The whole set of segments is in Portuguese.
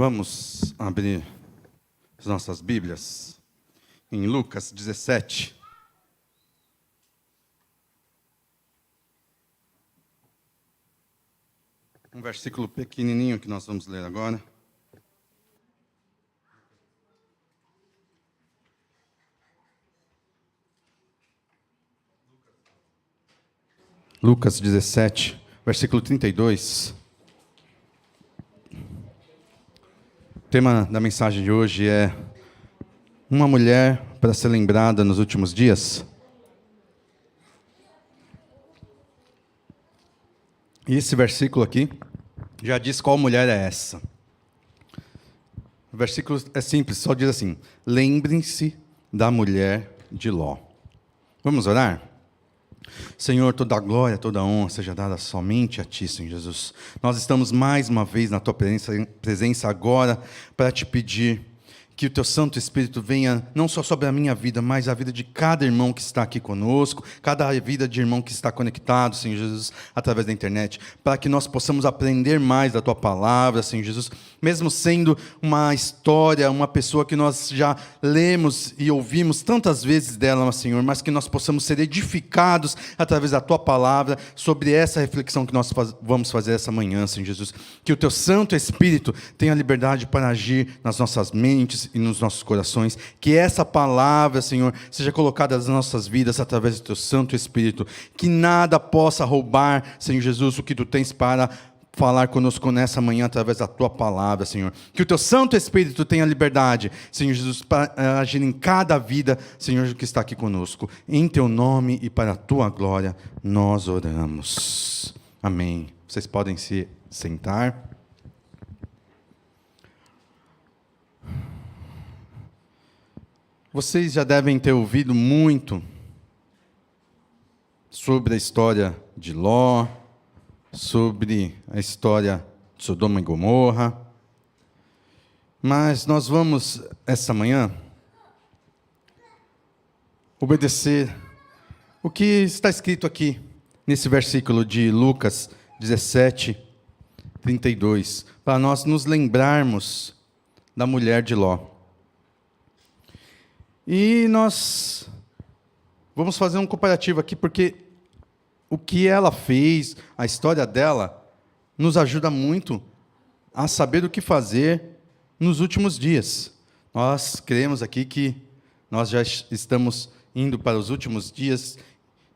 Vamos abrir as nossas Bíblias em Lucas 17. Um versículo pequenininho que nós vamos ler agora. Lucas 17, versículo 32. O tema da mensagem de hoje é uma mulher para ser lembrada nos últimos dias. E esse versículo aqui já diz qual mulher é essa. O versículo é simples, só diz assim: lembrem-se da mulher de Ló. Vamos orar? Senhor, toda a glória, toda a honra seja dada somente a Ti, Senhor Jesus. Nós estamos mais uma vez na Tua presença agora para Te pedir que o Teu Santo Espírito venha não só sobre a minha vida, mas a vida de cada irmão que está aqui conosco, cada vida de irmão que está conectado, Senhor Jesus, através da internet, para que nós possamos aprender mais da Tua palavra, Senhor Jesus, mesmo sendo uma história, uma pessoa que nós já lemos e ouvimos tantas vezes dela, Senhor, mas que nós possamos ser edificados através da Tua palavra sobre essa reflexão que nós vamos fazer essa manhã, Senhor Jesus. Que o Teu Santo Espírito tenha liberdade para agir nas nossas mentes e nos nossos corações, que essa palavra, Senhor, seja colocada nas nossas vidas através do Teu Santo Espírito, que nada possa roubar, Senhor Jesus, o que Tu tens para falar conosco nessa manhã através da Tua palavra, Senhor. Que o Teu Santo Espírito tenha liberdade, Senhor Jesus, para agir em cada vida, Senhor, que está aqui conosco. Em Teu nome e para a Tua glória, nós oramos. Amém. Vocês podem se sentar. Vocês já devem ter ouvido muito sobre a história de Ló, sobre a história de Sodoma e Gomorra, mas nós vamos, essa manhã, obedecer o que está escrito aqui, nesse versículo de Lucas 17, 32, para nós nos lembrarmos da mulher de Ló. E nós vamos fazer um comparativo aqui, porque o que ela fez, a história dela, nos ajuda muito a saber o que fazer nos últimos dias. Nós cremos aqui que nós já estamos indo para os últimos dias,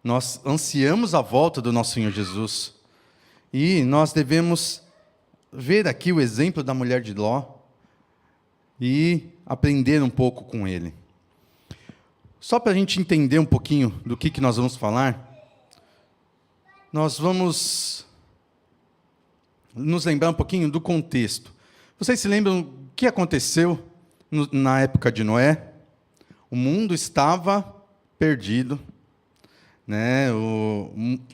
nós ansiamos a volta do nosso Senhor Jesus. E nós devemos ver aqui o exemplo da mulher de Ló e aprender um pouco com ele. Só para a gente entender um pouquinho do que nós vamos falar, nós vamos nos lembrar um pouquinho do contexto. Vocês se lembram o que aconteceu na época de Noé? O mundo estava perdido, né?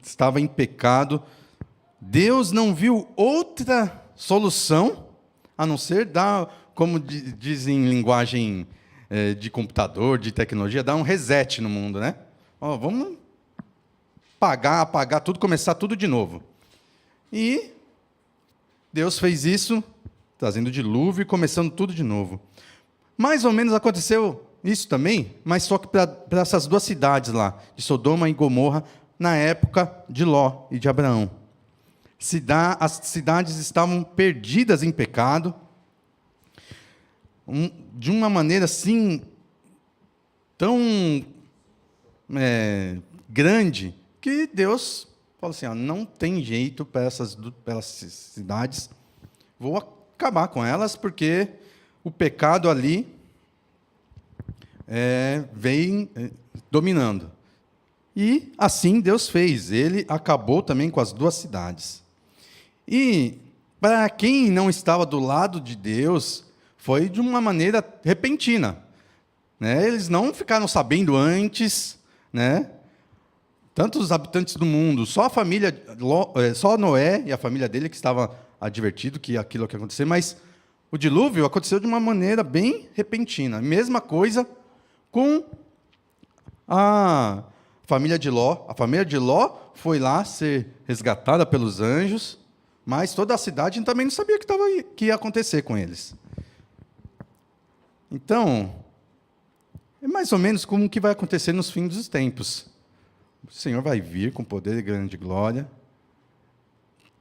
Estava em pecado. Deus não viu outra solução a não ser dar, como dizem em linguagem de computador, de tecnologia, dar um reset no mundo, né? Vamos apagar tudo, começar tudo de novo. E Deus fez isso, trazendo dilúvio e começando tudo de novo. Mais ou menos aconteceu isso também, mas só que para essas duas cidades lá, de Sodoma e Gomorra, na época de Ló e de Abraão. As cidades estavam perdidas em pecado, de uma maneira assim, tão grande, que Deus falou assim: não tem jeito para essas cidades, vou acabar com elas, porque o pecado ali vem dominando. E assim Deus fez, ele acabou também com as duas cidades. E para quem não estava do lado de Deus, foi de uma maneira repentina, né? Eles não ficaram sabendo antes, né? Tanto os habitantes do mundo, só só Noé e a família dele que estava advertido que aquilo que ia acontecer, mas o dilúvio aconteceu de uma maneira bem repentina. Mesma coisa com a família de Ló. A família de Ló foi lá ser resgatada pelos anjos, Mas toda a cidade também não sabia que ia acontecer com eles. Então, é mais ou menos como que vai acontecer nos fins dos tempos. O Senhor vai vir com poder e grande glória.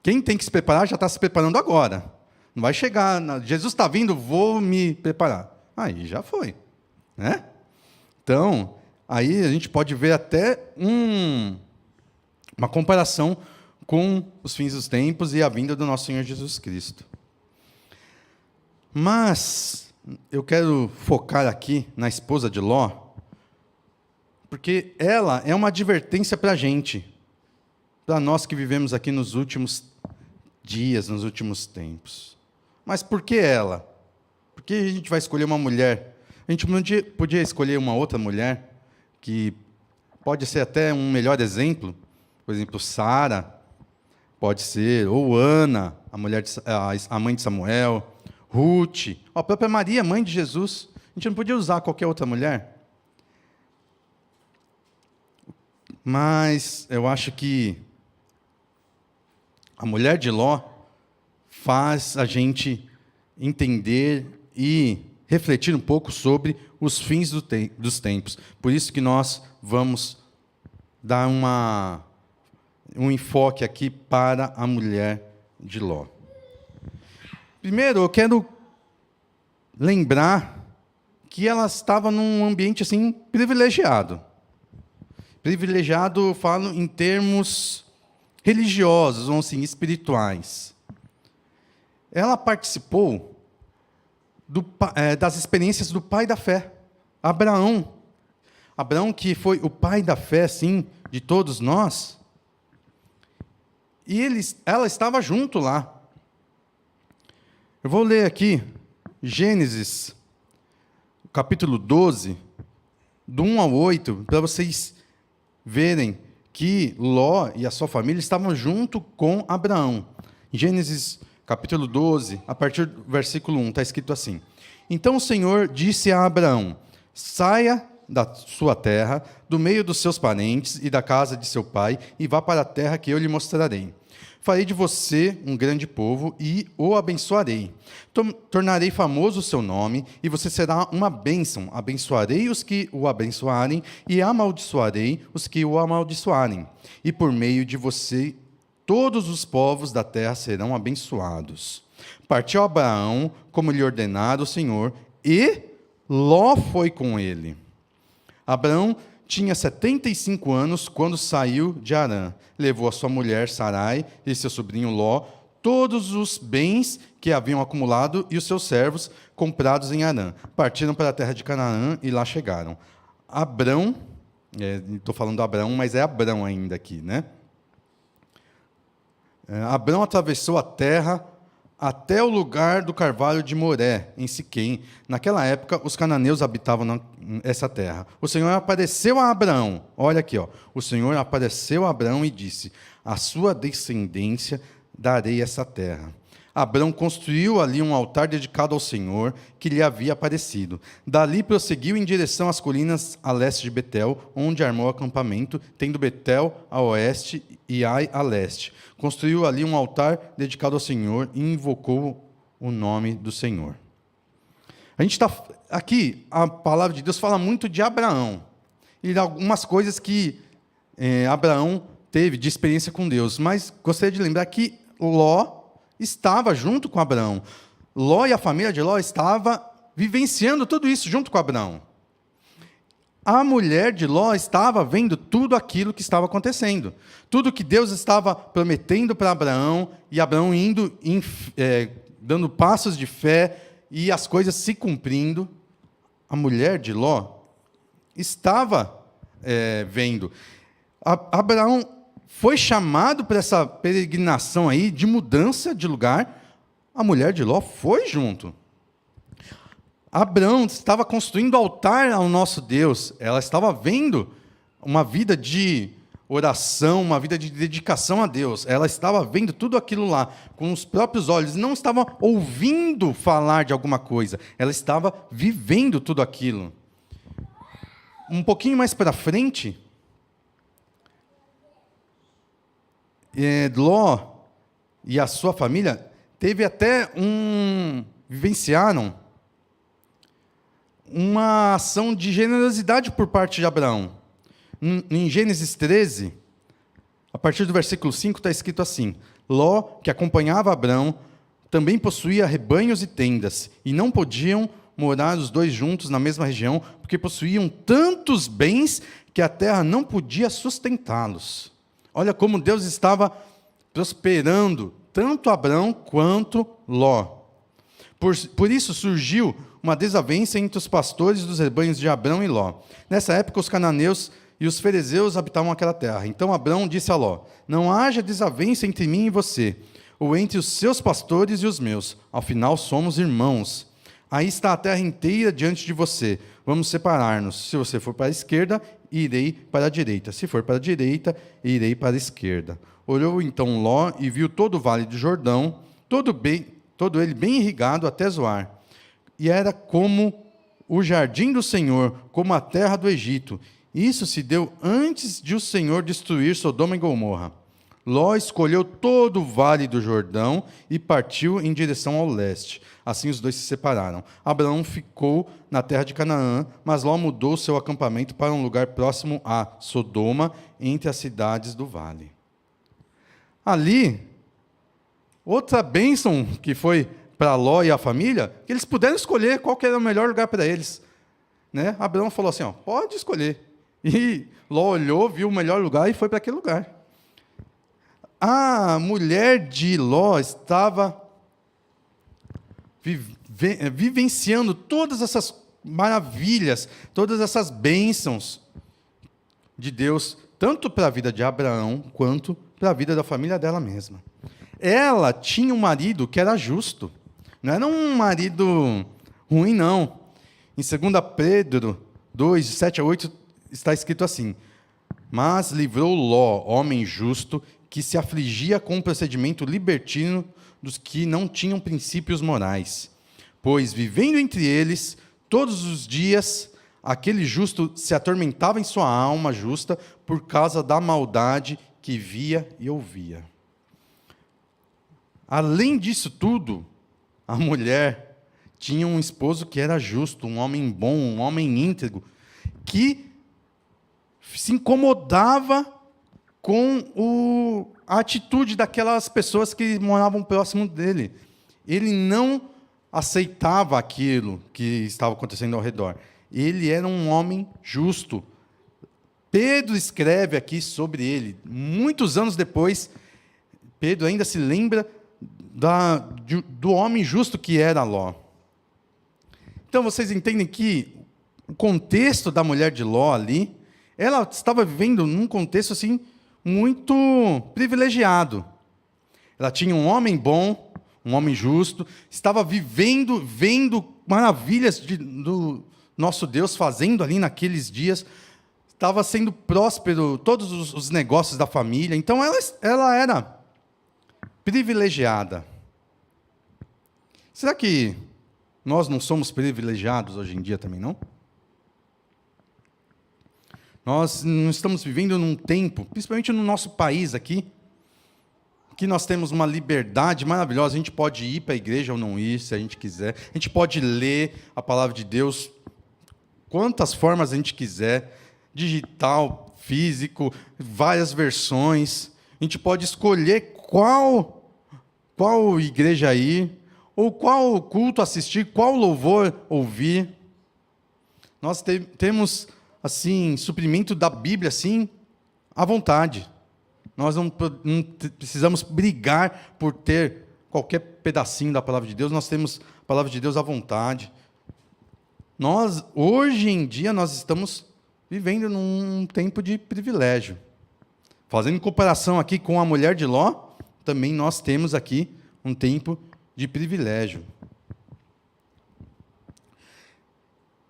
Quem tem que se preparar já está se preparando agora. Não vai chegar, Jesus está vindo, vou me preparar. Aí já foi, né? Então, aí a gente pode ver até uma comparação com os fins dos tempos e a vinda do nosso Senhor Jesus Cristo. Mas eu quero focar aqui na esposa de Ló, porque ela é uma advertência para a gente, para nós que vivemos aqui nos últimos dias, nos últimos tempos. Mas por que ela? Por que a gente vai escolher uma mulher? A gente podia escolher uma outra mulher, que pode ser até um melhor exemplo, por exemplo, Sara, pode ser, ou Ana, a mãe de Samuel, Ruth, a própria Maria, mãe de Jesus. A gente não podia usar qualquer outra mulher? Mas eu acho que a mulher de Ló faz a gente entender e refletir um pouco sobre os fins dos tempos. Por isso que nós vamos dar um enfoque aqui para a mulher de Ló. Primeiro, eu quero lembrar que ela estava num ambiente assim privilegiado. Privilegiado, eu falo em termos religiosos, ou assim, espirituais. Ela participou das experiências do pai da fé, Abraão. Abraão, que foi o pai da fé, sim, de todos nós. E ela estava junto lá. Eu vou ler aqui, Gênesis, capítulo 12, do 1 ao 8, para vocês verem que Ló e a sua família estavam junto com Abraão. Gênesis, capítulo 12, a partir do versículo 1, está escrito assim: Então o Senhor disse a Abraão: Saia da sua terra, do meio dos seus parentes e da casa de seu pai, e vá para a terra que eu lhe mostrarei. Farei de você um grande povo e o abençoarei. Tornarei famoso o seu nome, e você será uma bênção. Abençoarei os que o abençoarem, e amaldiçoarei os que o amaldiçoarem. E por meio de você, todos os povos da terra serão abençoados. Partiu Abraão, como lhe ordenara o Senhor, e Ló foi com ele. Abraão tinha 75 anos quando saiu de Harã. Levou a sua mulher Sarai e seu sobrinho Ló, todos os bens que haviam acumulado e os seus servos comprados em Harã. Partiram para a terra de Canaã e lá chegaram. Abrão, estou falando Abraão, mas é Abrão ainda aqui, né? Abrão atravessou a terra até o lugar do carvalho de Moré, em Siquém. Naquela época, os cananeus habitavam essa terra. O Senhor apareceu a Abraão. Olha aqui, ó. O Senhor apareceu a Abraão e disse: A sua descendência darei essa terra. Abraão construiu ali um altar dedicado ao Senhor, que lhe havia aparecido. Dali prosseguiu em direção às colinas a leste de Betel, onde armou acampamento, tendo Betel a oeste e Ai a leste. Construiu ali um altar dedicado ao Senhor e invocou o nome do Senhor. A gente está aqui, a palavra de Deus fala muito de Abraão e de algumas coisas que Abraão teve de experiência com Deus, mas gostaria de lembrar que Ló estava junto com Abraão. Ló e a família de Ló estava vivenciando tudo isso junto com Abraão. A mulher de Ló estava vendo tudo aquilo que estava acontecendo. Tudo que Deus estava prometendo para Abraão, e Abraão indo, dando passos de fé, e as coisas se cumprindo. A mulher de Ló estava vendo. Abraão foi chamado para essa peregrinação aí de mudança de lugar. A mulher de Ló foi junto. Abraão estava construindo altar ao nosso Deus. Ela estava vendo uma vida de oração, uma vida de dedicação a Deus. Ela estava vendo tudo aquilo lá com os próprios olhos. Não estava ouvindo falar de alguma coisa. Ela estava vivendo tudo aquilo. Um pouquinho mais para frente, Ló e a sua família vivenciaram uma ação de generosidade por parte de Abraão. Em Gênesis 13, a partir do versículo 5, está escrito assim: Ló, que acompanhava Abraão, também possuía rebanhos e tendas, e não podiam morar os dois juntos na mesma região, porque possuíam tantos bens que a terra não podia sustentá-los. Olha como Deus estava prosperando tanto Abraão quanto Ló. Por isso surgiu uma desavença entre os pastores dos rebanhos de Abraão e Ló. Nessa época, os cananeus e os ferezeus habitavam aquela terra. Então Abraão disse a Ló: não haja desavença entre mim e você, ou entre os seus pastores e os meus. Afinal, somos irmãos. Aí está a terra inteira diante de você. Vamos separar-nos. Se você for para a esquerda, irei para a direita. Se for para a direita, irei para a esquerda. Olhou então Ló e viu todo o vale do Jordão, todo ele bem irrigado até Zoar. E era como o jardim do Senhor, como a terra do Egito. Isso se deu antes de o Senhor destruir Sodoma e Gomorra. Ló escolheu todo o vale do Jordão e partiu em direção ao leste. Assim os dois se separaram. Abraão ficou na terra de Canaã, mas Ló mudou seu acampamento para um lugar próximo a Sodoma, entre as cidades do vale. Ali, outra bênção que foi para Ló e a família, que eles puderam escolher qual que era o melhor lugar para eles. Né? Abraão falou assim, pode escolher. E Ló olhou, viu o melhor lugar e foi para aquele lugar. A mulher de Ló estava vivenciando todas essas maravilhas, todas essas bênçãos de Deus, tanto para a vida de Abraão, quanto para a vida da família dela mesma. Ela tinha um marido que era justo, não era um marido ruim, não. Em 2 Pedro 2, 7 a 8, está escrito assim: mas livrou Ló, homem justo, que se afligia com o procedimento libertino dos que não tinham princípios morais. Pois, vivendo entre eles, todos os dias, aquele justo se atormentava em sua alma justa por causa da maldade que via e ouvia. Além disso tudo, a mulher tinha um esposo que era justo, um homem bom, um homem íntegro, que se incomodava com a atitude daquelas pessoas que moravam próximo dele. Ele não aceitava aquilo que estava acontecendo ao redor. Ele era um homem justo. Pedro escreve aqui sobre ele. Muitos anos depois, Pedro ainda se lembra do homem justo que era Ló. Então, vocês entendem que o contexto da mulher de Ló ali, ela estava vivendo num contexto assim, muito privilegiado. Ela tinha um homem bom, um homem justo, estava vendo maravilhas do nosso Deus fazendo ali naqueles dias, estava sendo próspero todos os negócios da família. Então, ela era privilegiada. Será que nós não somos privilegiados hoje em dia também, não? Nós não estamos vivendo num tempo, principalmente no nosso país aqui, que nós temos uma liberdade maravilhosa. A gente pode ir para a igreja ou não ir, se a gente quiser. A gente pode ler a palavra de Deus quantas formas a gente quiser, digital, físico, várias versões. A gente pode escolher qual igreja ir, ou qual culto assistir, qual louvor ouvir. Nós temos assim, suprimento da Bíblia, assim, à vontade. Nós não precisamos brigar por ter qualquer pedacinho da palavra de Deus, nós temos a palavra de Deus à vontade. Hoje em dia, nós estamos vivendo num tempo de privilégio. Fazendo comparação aqui com a mulher de Ló, também nós temos aqui um tempo de privilégio.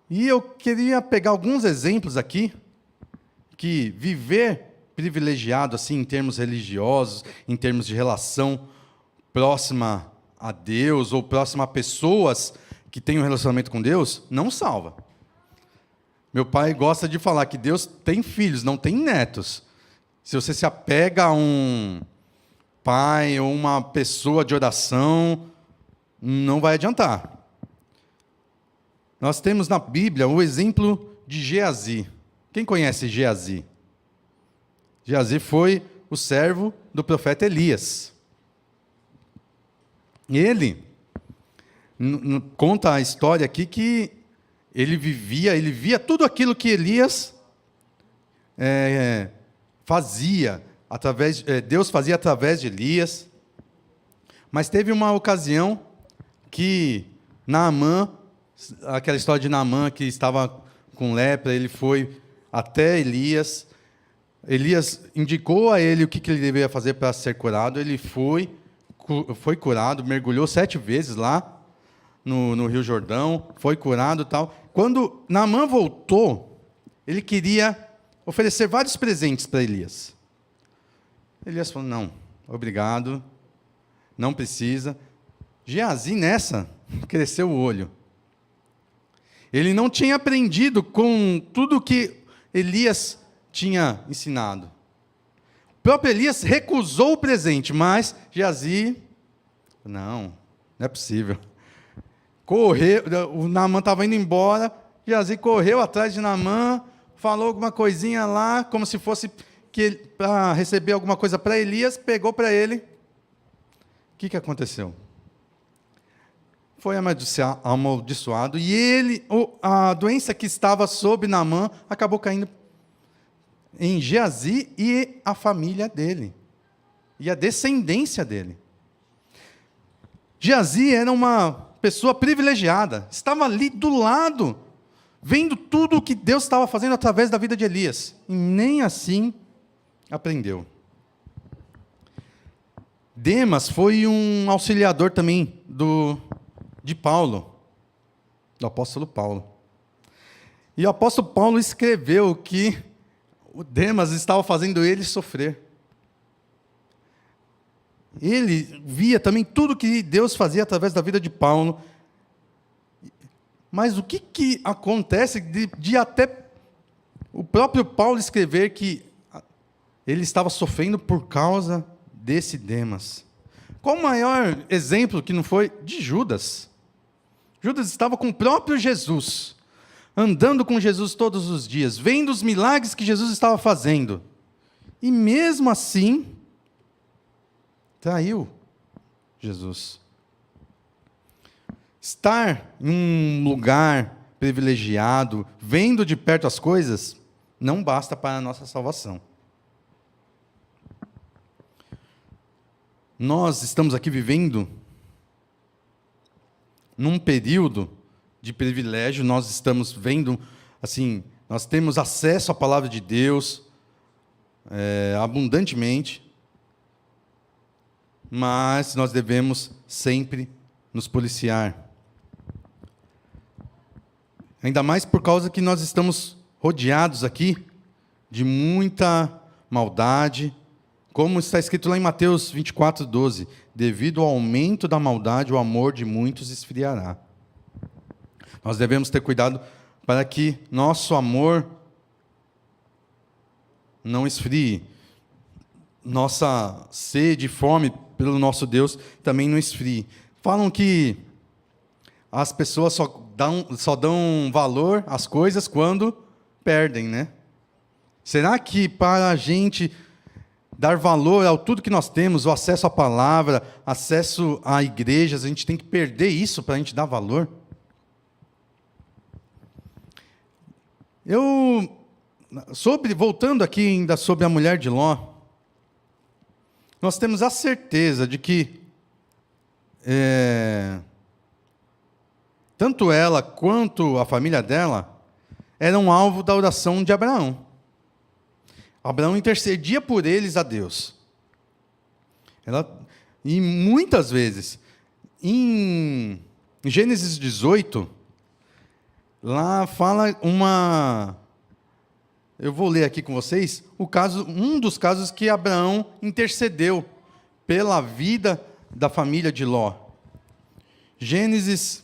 E eu queria pegar alguns exemplos aqui, que viver privilegiado assim, em termos religiosos, em termos de relação próxima a Deus, ou próxima a pessoas que têm um relacionamento com Deus, não salva. Meu pai gosta de falar que Deus tem filhos, não tem netos. Se você se apega a pai ou uma pessoa de oração, não vai adiantar. Nós temos na Bíblia o exemplo de Geazi. Quem conhece Geazi? Geazi foi o servo do profeta Elias. Ele conta a história aqui que ele via tudo aquilo que Elias fazia, Deus fazia através de Elias. Mas teve uma ocasião que Naamã, aquela história de Naamã que estava com lepra, ele foi até Elias. Elias indicou a ele o que ele deveria fazer para ser curado. Ele foi curado, mergulhou 7 vezes lá no Rio Jordão, foi curado e tal. Quando Naamã voltou, ele queria oferecer vários presentes para Elias. Elias falou, não, obrigado, não precisa. Geazi, nessa, cresceu o olho. Ele não tinha aprendido com tudo que Elias tinha ensinado. O próprio Elias recusou o presente, mas Geazi, não é possível. Correu, o Naamã estava indo embora, Geazi correu atrás de Naamã, falou alguma coisinha lá, como se fosse para receber alguma coisa para Elias, pegou para ele. O que aconteceu? Foi amaldiçoado e a doença que estava sobre Naamã acabou caindo em Geazi e a família dele, e a descendência dele. Geazi era uma pessoa privilegiada, estava ali do lado, vendo tudo o que Deus estava fazendo através da vida de Elias, e nem assim aprendeu. Demas foi um auxiliador também de Paulo, do apóstolo Paulo. E o apóstolo Paulo escreveu que o Demas estava fazendo ele sofrer. Ele via também tudo que Deus fazia através da vida de Paulo. Mas o que acontece de até o próprio Paulo escrever que ele estava sofrendo por causa desse Demas? Qual o maior exemplo que não foi? De Judas. Judas estava com o próprio Jesus, andando com Jesus todos os dias, vendo os milagres que Jesus estava fazendo. E mesmo assim, traiu Jesus. Estar em um lugar privilegiado, vendo de perto as coisas, não basta para a nossa salvação. Nós estamos aqui vivendo num período de privilégio, nós estamos vendo, assim, nós temos acesso à palavra de Deus abundantemente, mas nós devemos sempre nos policiar. Ainda mais por causa que nós estamos rodeados aqui de muita maldade, como está escrito lá em Mateus 24:12, devido ao aumento da maldade, o amor de muitos esfriará. Nós devemos ter cuidado para que nosso amor não esfrie, nossa sede e fome pelo nosso Deus também não esfrie. Falam que as pessoas só dão valor às coisas quando perdem, né? Será que para a gente dar valor a tudo que nós temos, o acesso à palavra, acesso a igrejas, a gente tem que perder isso para a gente dar valor? Voltando aqui ainda sobre a mulher de Ló, nós temos a certeza de que tanto ela quanto a família dela eram alvo da oração de Abraão. Abraão intercedia por eles a Deus. E muitas vezes, em Gênesis 18, lá fala eu vou ler aqui com vocês um dos casos que Abraão intercedeu pela vida da família de Ló. Gênesis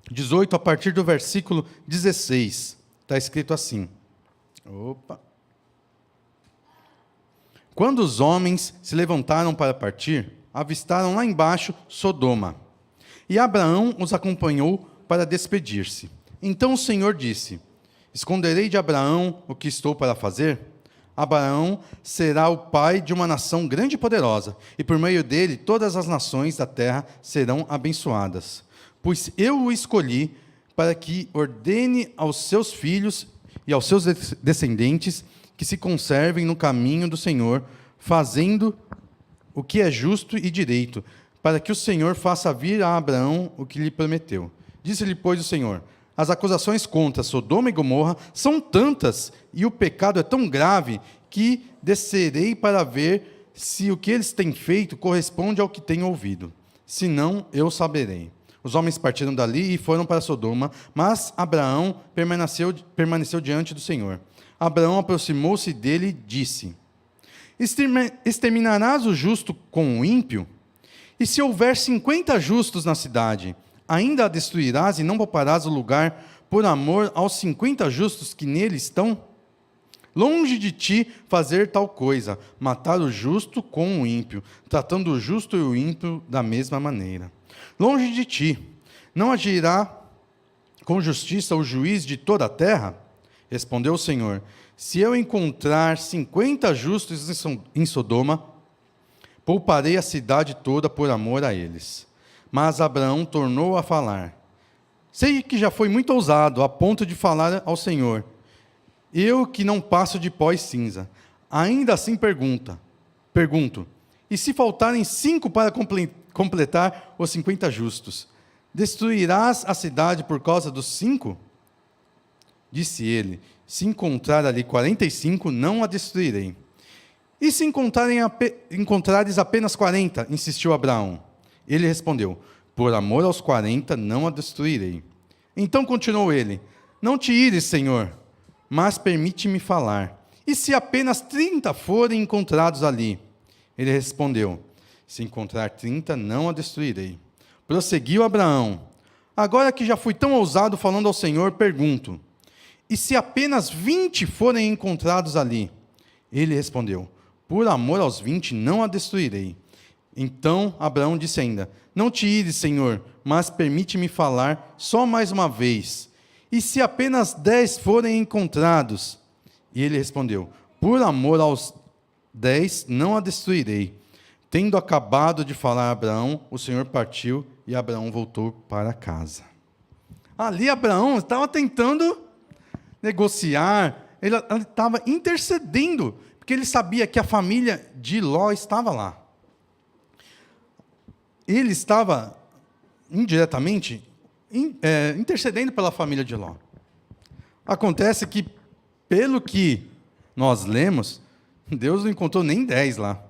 18, a partir do versículo 16, está escrito assim. Quando os homens se levantaram para partir, avistaram lá embaixo Sodoma. E Abraão os acompanhou para despedir-se. Então o Senhor disse: esconderei de Abraão o que estou para fazer? Abraão será o pai de uma nação grande e poderosa, e por meio dele todas as nações da terra serão abençoadas. Pois eu o escolhi para que ordene aos seus filhos e aos seus descendentes que se conservem no caminho do Senhor, fazendo o que é justo e direito, para que o Senhor faça vir a Abraão o que lhe prometeu. Disse-lhe, pois, o Senhor: as acusações contra Sodoma e Gomorra são tantas, e o pecado é tão grave, que descerei para ver se o que eles têm feito corresponde ao que tenho ouvido. Se não, eu saberei. Os homens partiram dali e foram para Sodoma, mas Abraão permaneceu diante do Senhor. Abraão aproximou-se dele e disse: exterminarás o justo com o ímpio? E se houver 50 justos na cidade, ainda a destruirás e não pouparás o lugar por amor aos 50 justos que nele estão? Longe de ti fazer tal coisa, matar o justo com o ímpio, tratando o justo e o ímpio da mesma maneira. Longe de ti, não agirá com justiça o juiz de toda a terra? Respondeu o Senhor: se eu encontrar 50 justos em Sodoma, pouparei a cidade toda por amor a eles. Mas Abraão tornou a falar: sei que já foi muito ousado, a ponto de falar ao Senhor: eu que não passo de pó e cinza. Ainda assim pergunto: e se faltarem 5 para completar os 50 justos, destruirás a cidade por causa dos 5? Disse ele: se encontrar ali 45, não a destruirei. E se encontrares apenas 40? Insistiu Abraão. Ele respondeu: por amor aos 40, não a destruirei. Então continuou ele: não te ires, Senhor, mas permite-me falar. E se apenas 30 forem encontrados ali? Ele respondeu: se encontrar 30, não a destruirei. Prosseguiu Abraão: agora que já fui tão ousado falando ao Senhor, pergunto: e se apenas 20 forem encontrados ali? Ele respondeu: por amor aos 20, não a destruirei. Então Abraão disse ainda: não te ires, Senhor, mas permite-me falar só mais uma vez. E se apenas 10 forem encontrados? E ele respondeu: por amor aos 10, não a destruirei. Tendo acabado de falar a Abraão, o Senhor partiu e Abraão voltou para casa. Ali Abraão estava tentando negociar, ele estava intercedendo, porque ele sabia que a família de Ló estava lá. Ele estava indiretamente intercedendo pela família de Ló. Acontece que, pelo que nós lemos, Deus não encontrou nem 10 lá.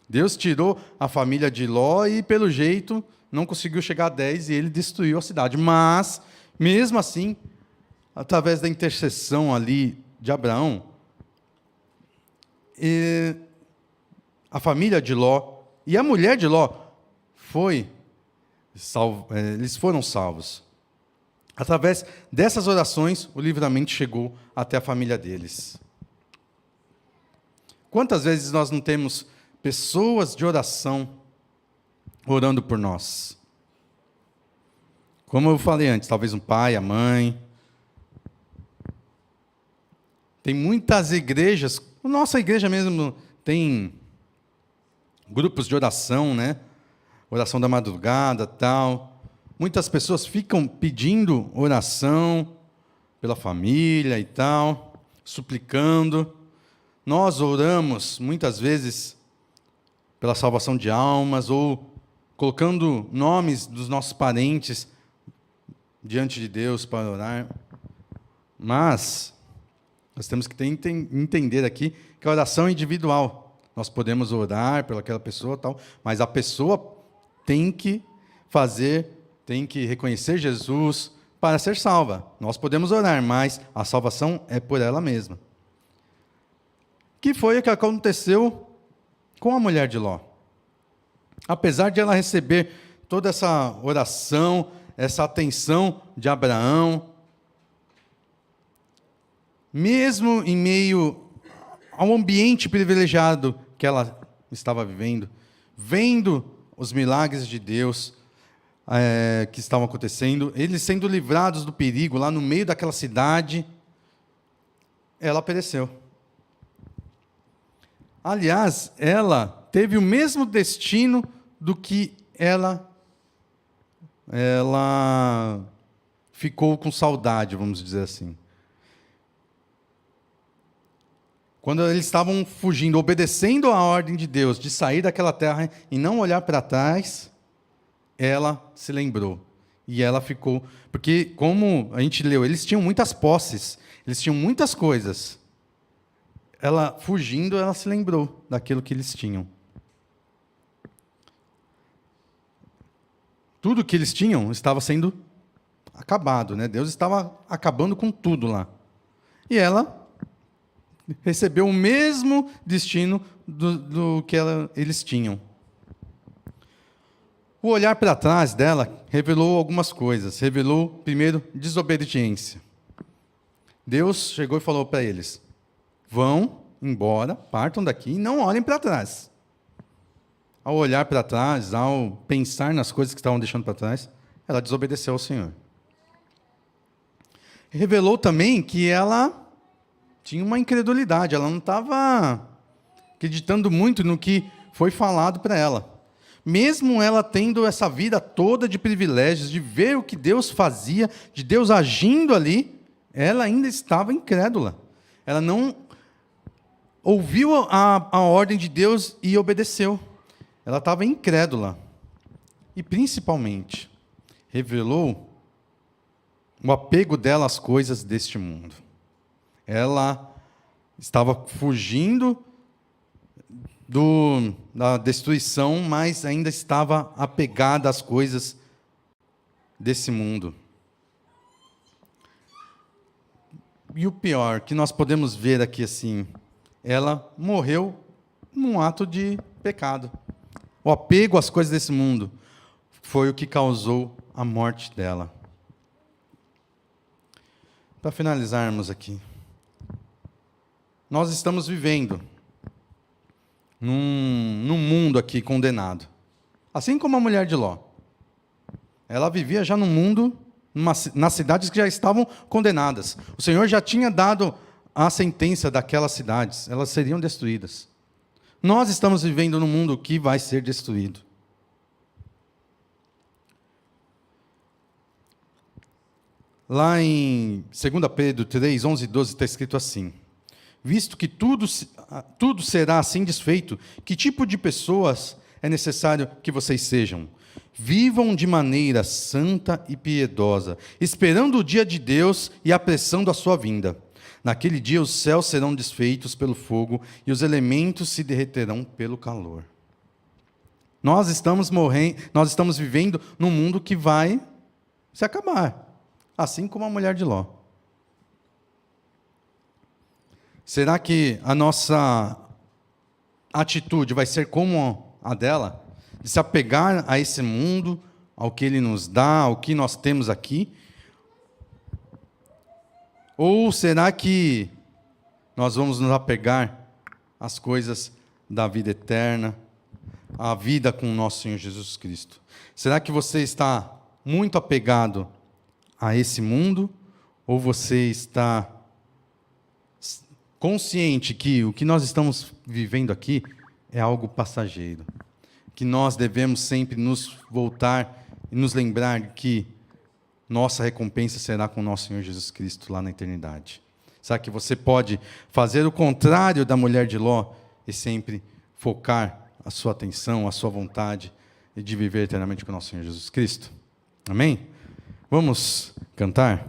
Deus tirou a família de Ló e, pelo jeito, não conseguiu chegar a 10 e ele destruiu a cidade. Mas, mesmo assim, através da intercessão ali de Abraão, a família de Ló e a mulher de Ló eles foram salvos. Através dessas orações, o livramento chegou até a família deles. Quantas vezes nós não temos pessoas de oração orando por nós? Como eu falei antes, talvez um pai, a mãe. Tem muitas igrejas, a nossa igreja mesmo tem grupos de oração, né? Oração da madrugada, tal. Muitas pessoas ficam pedindo oração pela família e tal, suplicando. Nós oramos, muitas vezes, pela salvação de almas, ou colocando nomes dos nossos parentes diante de Deus para orar. Mas nós temos que entender aqui que a oração é individual. Nós podemos orar pelaquela pessoa, tal, mas a pessoa tem que reconhecer Jesus para ser salva. Nós podemos orar, mas a salvação é por ela mesma. Que foi o que aconteceu com a mulher de Ló. Apesar de ela receber toda essa oração, essa atenção de Abraão, mesmo em meio ao ambiente privilegiado que ela estava vivendo, vendo os milagres de Deus que estavam acontecendo, eles sendo livrados do perigo lá no meio daquela cidade, ela pereceu. Aliás, ela teve o mesmo destino do que ela ficou com saudade, vamos dizer assim. Quando eles estavam fugindo, obedecendo a ordem de Deus de sair daquela terra e não olhar para trás, ela se lembrou. E ela ficou... Porque, como a gente leu, eles tinham muitas posses, eles tinham muitas coisas. Ela, fugindo, ela se lembrou daquilo que eles tinham. Tudo que eles tinham estava sendo acabado, né? Deus estava acabando com tudo lá. E ela recebeu o mesmo destino do que eles tinham. O olhar para trás dela revelou algumas coisas. Revelou, primeiro, desobediência. Deus chegou e falou para eles: vão embora, partam daqui e não olhem para trás. Ao olhar para trás, ao pensar nas coisas que estavam deixando para trás, ela desobedeceu ao Senhor. Revelou também que ela tinha uma incredulidade, ela não estava acreditando muito no que foi falado para ela. Mesmo ela tendo essa vida toda de privilégios, de ver o que Deus fazia, de Deus agindo ali, ela ainda estava incrédula. Ela não ouviu a ordem de Deus e obedeceu. Ela estava incrédula. E, principalmente, revelou o apego dela às coisas deste mundo. Ela estava fugindo da destruição, mas ainda estava apegada às coisas desse mundo. E o pior, que nós podemos ver aqui assim, ela morreu num ato de pecado. O apego às coisas desse mundo foi o que causou a morte dela. Para finalizarmos aqui, nós estamos vivendo num mundo aqui condenado. Assim como a mulher de Ló. Ela vivia já num mundo, nas cidades que já estavam condenadas. O Senhor já tinha dado a sentença daquelas cidades, elas seriam destruídas. Nós estamos vivendo num mundo que vai ser destruído. Lá em 2 Pedro 3, 11 e 12 está escrito assim: visto que tudo será assim desfeito, que tipo de pessoas é necessário que vocês sejam? Vivam de maneira santa e piedosa, esperando o dia de Deus e apressando a sua vinda. Naquele dia os céus serão desfeitos pelo fogo e os elementos se derreterão pelo calor. Nós estamos vivendo num mundo que vai se acabar, assim como a mulher de Ló. Será que a nossa atitude vai ser como a dela? De se apegar a esse mundo, ao que ele nos dá, ao que nós temos aqui? Ou será que nós vamos nos apegar às coisas da vida eterna, à vida com o nosso Senhor Jesus Cristo? Será que você está muito apegado a esse mundo? Ou você está consciente que o que nós estamos vivendo aqui é algo passageiro? Que nós devemos sempre nos voltar e nos lembrar que nossa recompensa será com o nosso Senhor Jesus Cristo lá na eternidade. Sabe que você pode fazer o contrário da mulher de Ló e sempre focar a sua atenção, a sua vontade de viver eternamente com o nosso Senhor Jesus Cristo? Amém? Vamos cantar?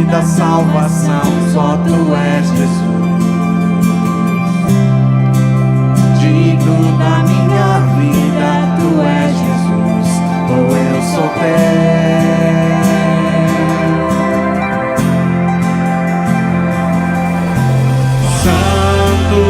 da salvação, só tu és Jesus. Digno da minha vida, tu és Jesus, ou eu sou teu. Santo,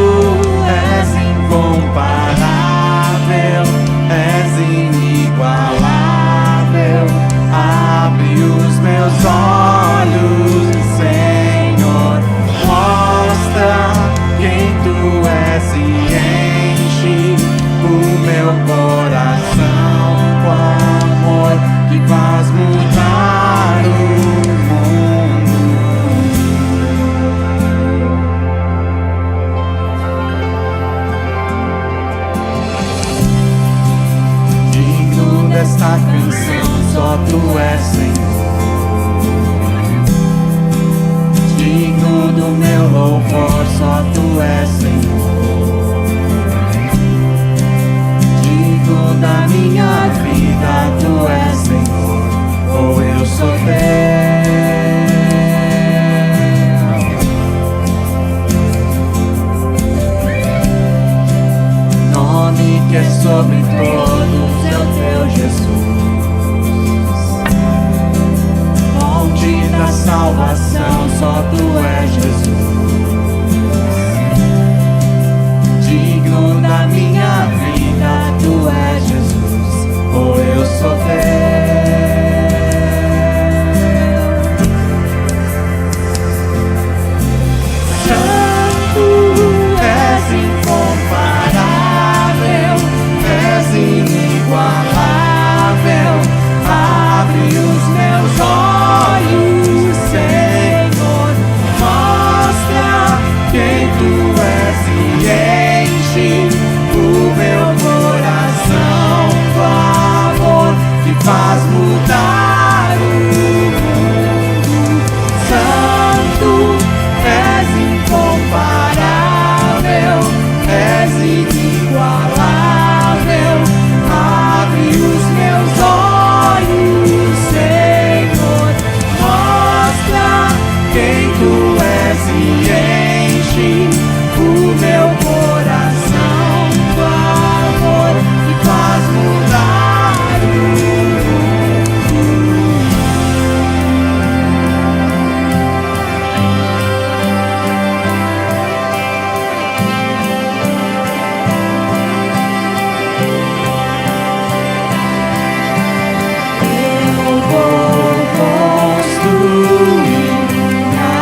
és incomparável, és inigualável. Abre os meus olhos, Senhor, mostra quem tu és e enche o meu coração com amor que faz mudar o mundo. Digno desta canção, só tu és, Senhor. Digno do meu louvor, só tu és, Senhor. Digno da minha vida, tu és, Senhor, ou eu sou teu. Nome que é sobre todos é o teu Jesus. Fonte da salvação, só tu és, Jesus. Digno da minha vida, tu és, Jesus, ou eu sou teu. Santo, és incomparável, és inigualável. Abre os meus olhos, Senhor, mostra quem tu és e enche o meu coração com amor que faz mudar o mundo. Santo, és incomparável, és inigualável. Abre os meus olhos, Senhor, mostra quem tu és e enche o meu coração com amor que faz mudar o mundo. Eu vou construir minha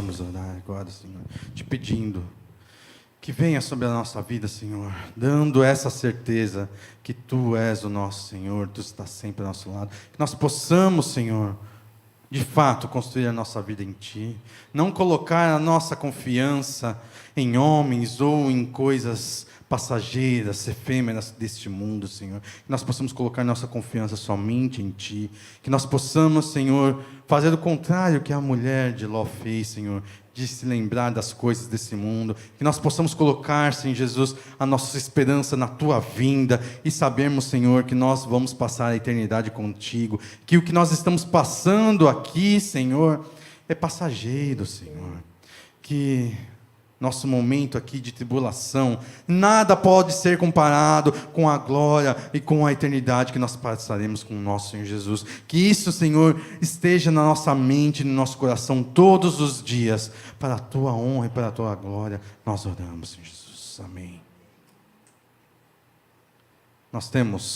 vamos orar agora, Senhor, te pedindo que venha sobre a nossa vida, Senhor, dando essa certeza que Tu és o nosso Senhor, Tu estás sempre ao nosso lado. Que nós possamos, Senhor, de fato, construir a nossa vida em Ti. Não colocar a nossa confiança em homens ou em coisas passageiras, efêmeras deste mundo, Senhor. Que nós possamos colocar nossa confiança somente em Ti. Que nós possamos, Senhor, fazer o contrário que a mulher de Ló fez, Senhor, de se lembrar das coisas desse mundo. Que nós possamos colocar, Senhor Jesus, a nossa esperança na Tua vinda e sabermos, Senhor, que nós vamos passar a eternidade contigo. Que o que nós estamos passando aqui, Senhor, é passageiro, Senhor. Que nosso momento aqui de tribulação, nada pode ser comparado com a glória e com a eternidade que nós passaremos com o nosso Senhor Jesus. Que isso, Senhor, esteja na nossa mente, no nosso coração, todos os dias, para a Tua honra e para a Tua glória. Nós oramos, Senhor Jesus. Amém. Nós temos